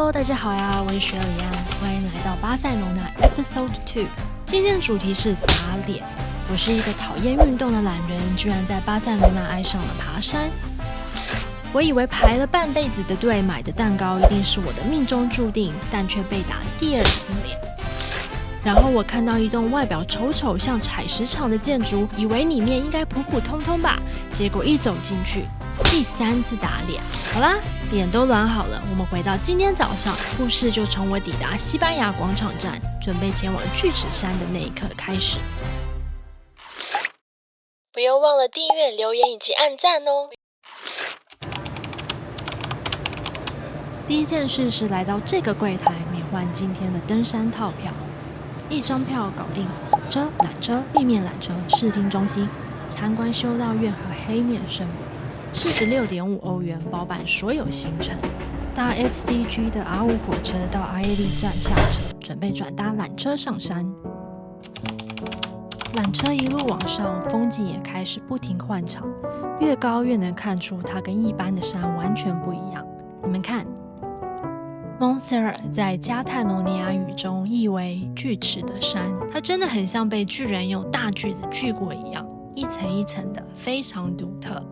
Hello， 大家好呀，我是雪里安，欢迎来到巴塞罗那 Episode 2。今天的主题是打脸。我是一个讨厌运动的懒人，居然在巴塞罗那爱上了爬山。我以为排了半辈子的队买的蛋糕一定是我的命中注定，但却被打第二次脸。然后我看到一栋外表丑丑像采石场的建筑，以为里面应该普普通通吧，结果一走进去，第3次打脸。好啦，脸都暖好了，我们回到今天早上，故事就从我抵达西班牙广场站，准备前往巨齿山的那一刻开始。不要忘了订阅、留言以及按赞哦。第一件事是来到这个柜台免换今天的登山套票，1张票搞定火车、缆车、地面缆车、视听中心、参观修道院和黑面圣母，46.5欧元包办所有行程。搭 FCG 的 R5 火车到阿耶利站下车，准备转搭缆车上山。缆车一路往上，风景也开始不停换场，越高越能看出它跟一般的山完全不一样。你们看 Montserrat 在加泰罗尼亚语中意为锯齿的山，它真的很像被巨人用大锯子锯过一样，一层一层的，非常独特。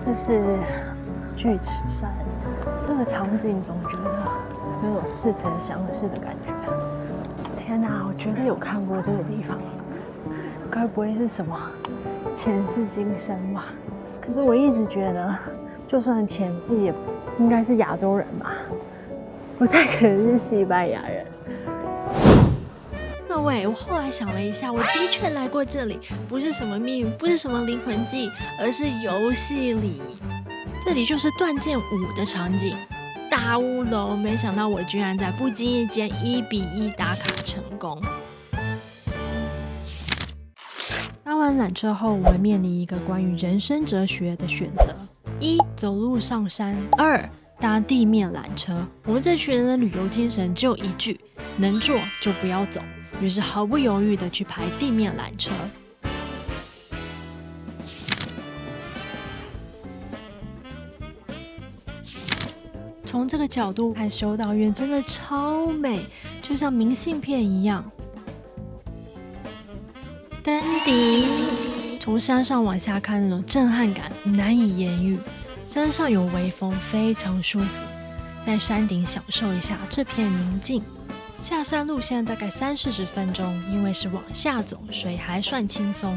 这是锯齿山，这个场景总觉得有种似曾相识的感觉。天哪，我觉得有看过这个地方，该不会是什么前世今生吧？可是我一直觉得，就算前世也应该是亚洲人吧，不太可能是西班牙人。各位，我后来想了一下，我的确来过这里，不是什么命运，不是什么灵魂记，而是游戏里。这里就是断剑5的场景，大乌龙，没想到我居然在不经意间1比1打卡成功。搭完缆车后，我们面临一个关于人生哲学的选择：1. 走路上山，2. 搭地面缆车。我们这群人的旅游精神只有一句：能坐就不要走。于是毫不犹豫地去排地面缆车。从这个角度看，修道院真的超美，就像明信片一样。登顶，从山上往下看，那种震撼感难以言喻。山上有微风，非常舒服，在山顶享受一下这片宁静。下山路线大概30-40分钟，因为是往下走，所以还算轻松。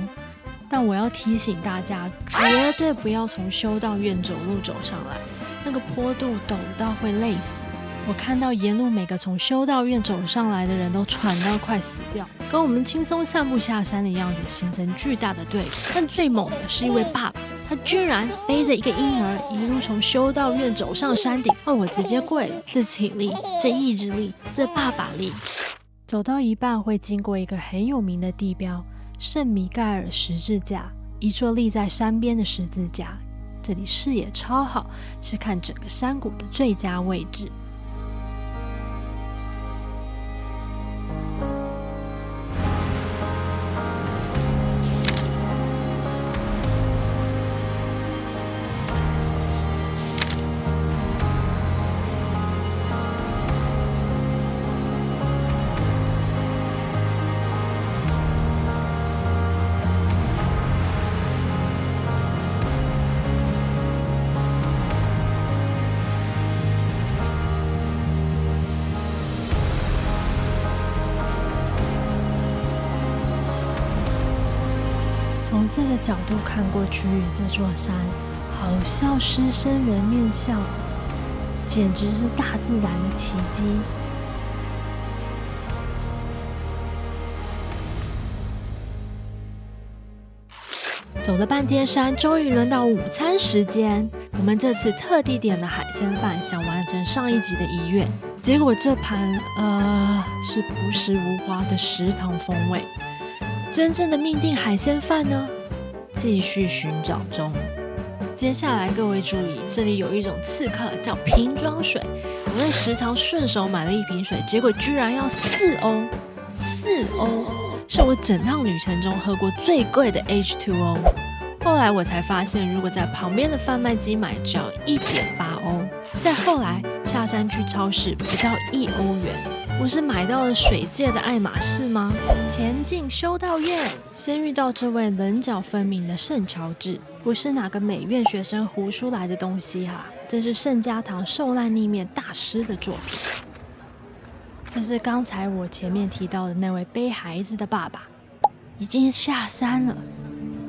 但我要提醒大家，绝对不要从修道院走路走上来，那个坡度陡到会累死。我看到沿路每个从修道院走上来的人都喘到快死掉，跟我们轻松散步下山的样子形成巨大的对比。但最猛的是一位爸爸，他居然背着一个婴儿一路从修道院走上山顶，我直接跪了。这体力，这意志力，这爸爸力。走到一半会经过一个很有名的地标圣米盖尔十字架，一座立在山边的十字架，这里视野超好，是看整个山谷的最佳位置。从这个角度看过去，这座山好像狮身人面像，简直是大自然的奇迹。走了半天山，终于轮到午餐时间。我们这次特地点了海鲜饭，想完成上一集的遗愿。结果这盘是朴实无华的食堂风味。真正的命定海鲜饭呢？继续寻找中。接下来各位注意，这里有一种刺客叫瓶装水，我在食堂顺手买了一瓶水，结果居然要4欧，4欧，是我整趟旅程中喝过最贵的 H2O。后来我才发现，如果在旁边的贩卖机买，只要1.8欧。再后来下山去超市，不到1欧元。我是买到了水界的爱马仕吗？前进修道院，先遇到这位棱角分明的圣乔治，不是哪个美院学生胡出来的东西哈，这是圣家堂受难逆面大师的作品。这是刚才我前面提到的那位背孩子的爸爸，已经下山了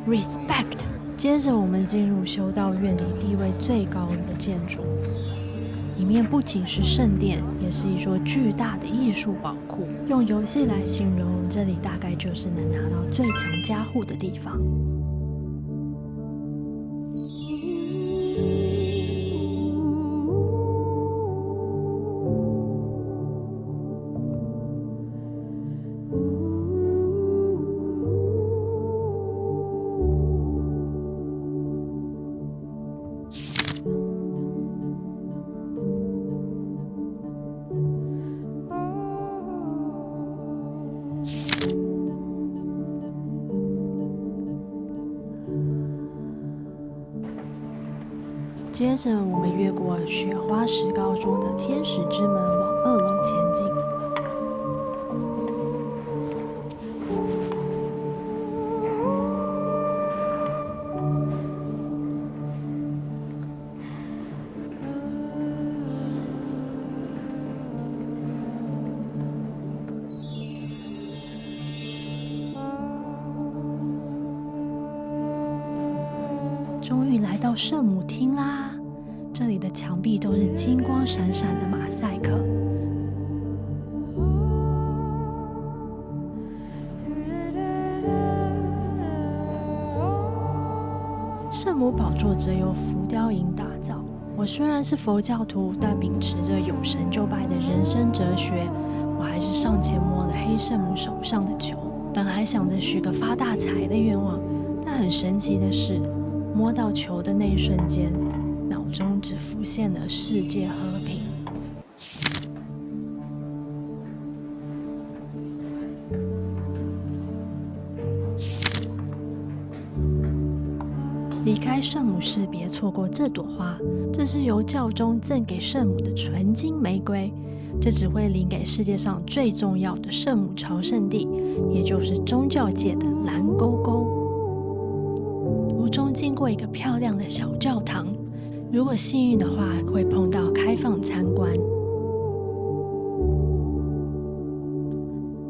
，respect。接着我们进入修道院里地位最高的建筑。里面不仅是圣殿，也是一座巨大的艺术宝库。用游戏来形容，这里大概就是能拿到最强加护的地方。接着，我们越过雪花石膏做的天使之门，往2楼前进。终于来到圣母厅啦！这里的墙壁都是金光闪闪的马赛克。圣母宝座则由浮雕银打造。我虽然是佛教徒，但秉持着有神就拜的人生哲学，我还是上前摸了黑圣母手上的球。本来想着许个发大财的愿望，但很神奇的是，摸到球的那一瞬间，脑中只浮现了世界和平。离开圣母寺，别错过这朵花，这是由教宗赠给圣母的纯金玫瑰，这只会领给世界上最重要的圣母朝圣地，也就是宗教界的蓝勾勾。途中经过一个漂亮的小教堂，如果幸运的话，会碰到开放参观。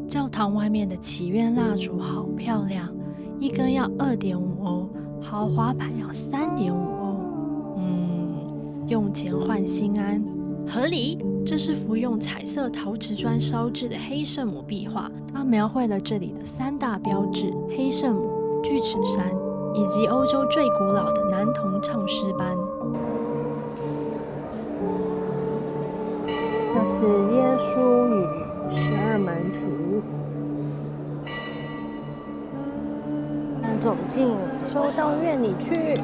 教堂外面的祈愿蜡烛好漂亮，一根要2.5欧，豪华版要3.5欧。用钱换心安，合理。这是幅用彩色陶瓷砖烧制的黑圣母壁画，它描绘了这里的3大标志：黑圣母、巨齿山，以及欧洲最古老的男童唱诗班。这是耶稣与12门徒。走进修道院里去。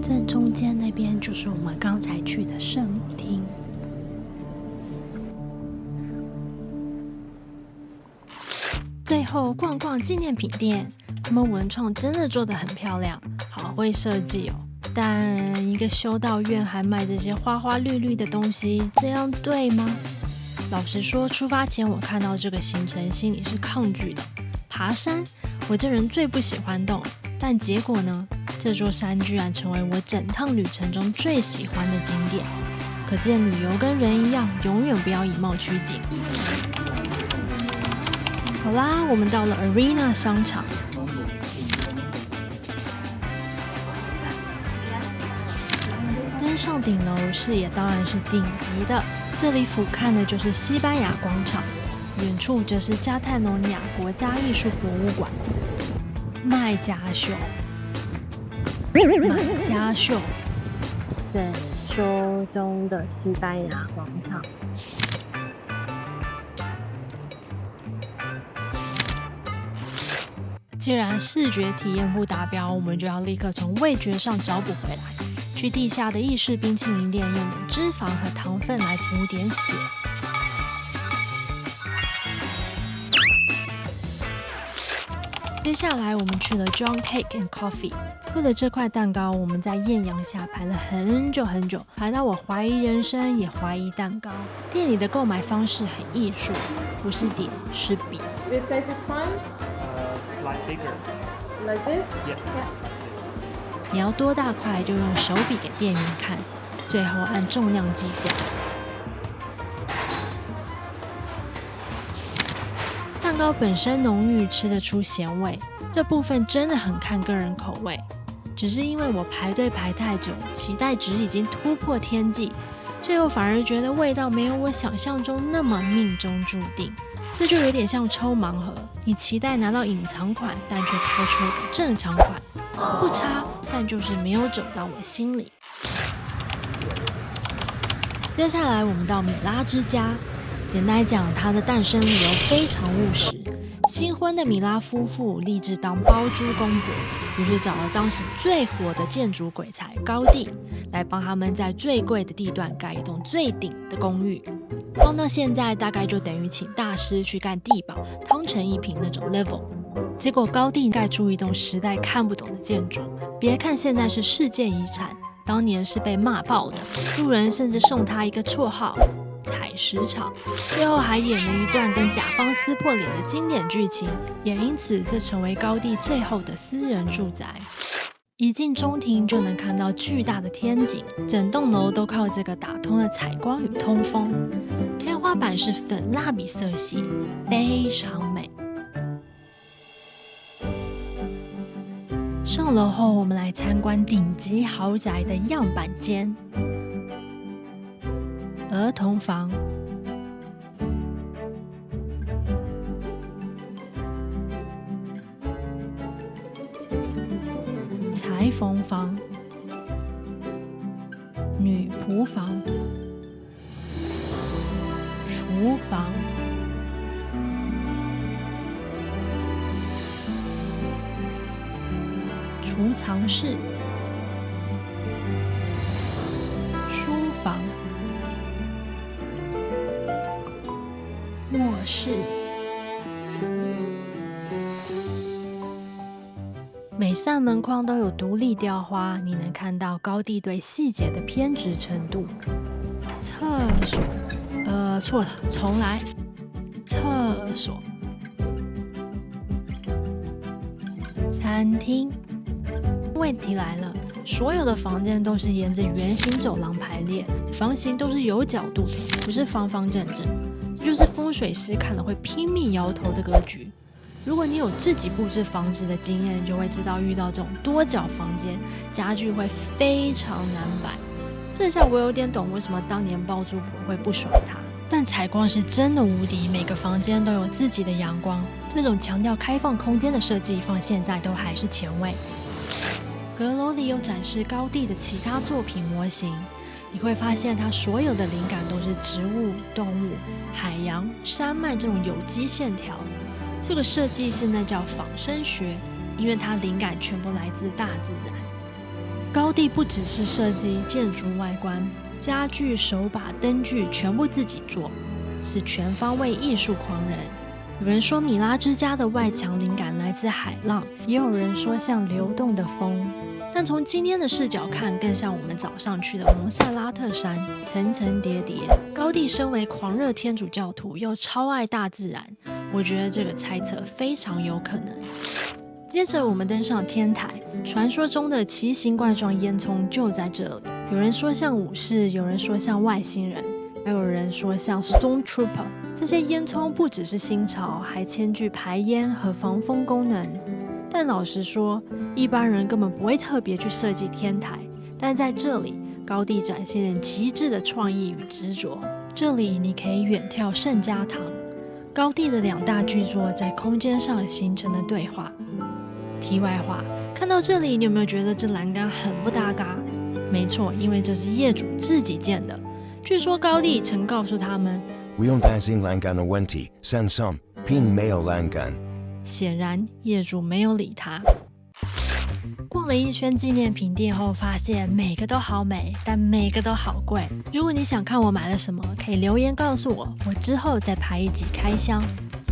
正中间那边就是我们刚才去的圣母厅。最后逛逛纪念品店，他们文创真的做得很漂亮，好会设计哦。但一个修道院还卖这些花花绿绿的东西，这样对吗？老实说，出发前我看到这个行程，心里是抗拒的。爬山，我这人最不喜欢动，但结果呢？这座山居然成为我整趟旅程中最喜欢的景点。可见旅游跟人一样，永远不要以貌取景。好啦，我们到了 Arena 商场。登上顶楼，视野当然是顶级的。这里俯瞰的就是西班牙广场，远处就是加泰罗尼亚国家艺术博物馆。麦加秀，这修中的西班牙广场。既然视觉体验不达标，我们就要立刻从味觉上找补回来，去地下的意式冰淇淋店用点脂肪和糖分来补点血。接下来我们去了 John Cake and Coffee， 为了这块蛋糕，我们在艳阳下排了很久很久，排到我怀疑人生也怀疑蛋糕。店里的购买方式很艺术，不是点是比。This size is fine? Slight bigger. Like this? Yeah. 你要多大块就用手比给店员看，最后按重量计价。蛋糕本身浓郁，吃得出咸味，这部分真的很看个人口味。只是因为我排队排太久，期待值已经突破天际，最后反而觉得味道没有我想象中那么命中注定。这就有点像抽盲盒，你期待拿到隐藏款，但却开出了个正常款，不差，但就是没有走到我心里。接下来我们到米拉之家，简单讲，它的诞生理由非常务实。新婚的米拉夫妇立志当包租公伯，于是找了当时最火的建筑鬼才高第，来帮他们在最贵的地段盖一栋最顶的公寓。放到现在，大概就等于请大师去干地堡、汤臣一品那种 level。结果高第盖出一栋时代看不懂的建筑，别看现在是世界遗产，当年是被骂爆的，路人甚至送他一个绰号“采石场”，最后还演了一段跟甲方撕破脸的经典剧情，也因此这成为高第最后的私人住宅。一进中庭就能看到巨大的天井，整栋楼都靠这个打通了采光与通风。天花板是粉蜡笔色系，非常美。上楼后，我们来参观顶级豪宅的样板间、儿童房、裁缝房、女仆房、厨房、储藏室、书房、卧室。每扇门框都有独立雕花，你能看到高第对细节的偏执程度。厕所，错了，重来。厕所、餐厅。问题来了，所有的房间都是沿着圆形走廊排列，房型都是有角度的，不是方方正正。这就是风水师看了会拼命摇头的格局。如果你有自己布置房子的经验，就会知道遇到这种多角房间，家具会非常难摆。这下我有点懂为什么当年包租婆会不爽他。但采光是真的无敌，每个房间都有自己的阳光，这种强调开放空间的设计，放现在都还是前卫。阁楼里有展示高第的其他作品模型，你会发现他所有的灵感都是植物、动物、海洋、山脉这种有机线条。这个设计现在叫仿生学，因为它灵感全部来自大自然。高第不只是设计建筑外观，家具、手把、灯具全部自己做，是全方位艺术狂人。有人说米拉之家的外墙灵感来自海浪，也有人说像流动的风。但从今天的视角看，更像我们早上去的蒙塞拉特山，层层叠叠。高第身为狂热天主教徒，又超爱大自然，我觉得这个猜测非常有可能。接着我们登上天台，传说中的奇形怪状烟囱就在这里。有人说像武士，有人说像外星人，还有人说像 Stormtrooper。这些烟囱不只是新潮，还兼具排烟和防风功能。但老实说，一般人根本不会特别去设计天台，但在这里，高第展现了极致的创意与执着。这里你可以远眺圣家堂，高第的两大巨作在空间上形成了对话。题外话，看到这里，你有没有觉得这栏杆很不搭嘎？没错，因为这是业主自己建的。据说高地曾告诉他们 Wiyong langan o wenti, sansum, pin mail langan。显然业主没有理他。逛了一圈纪念品店后，发现每个都好美，但每个都好贵。如果你想看我买了什么，可以留言告诉我，我之后再拍一集开箱。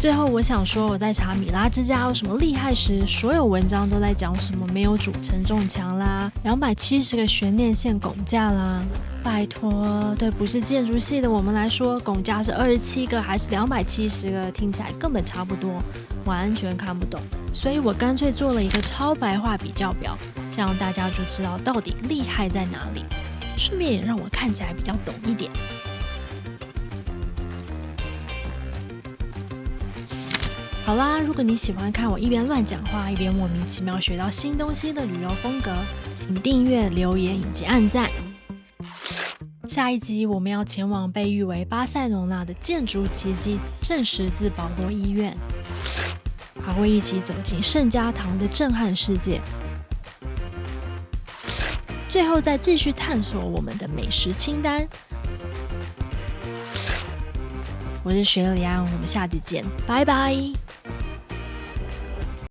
最后我想说，我在查米拉之家有什么厉害时，所有文章都在讲什么没有主承重墙啦，270个悬念线拱架啦。拜托，对不是建筑系的我们来说，拱架是27个还是270个，听起来根本差不多，完全看不懂。所以我干脆做了一个超白话比较表，这样大家就知道到底厉害在哪里，顺便也让我看起来比较懂一点。好啦，如果你喜欢看我一边乱讲话一边莫名其妙学到新东西的旅游风格，请订阅、留言以及按赞。下一集我们要前往被誉为巴塞隆纳的建筑奇迹圣十字保罗医院，还会一起走进圣家堂的震撼世界，最后再继续探索我们的美食清单。我是雪里安，我们下集见，拜拜。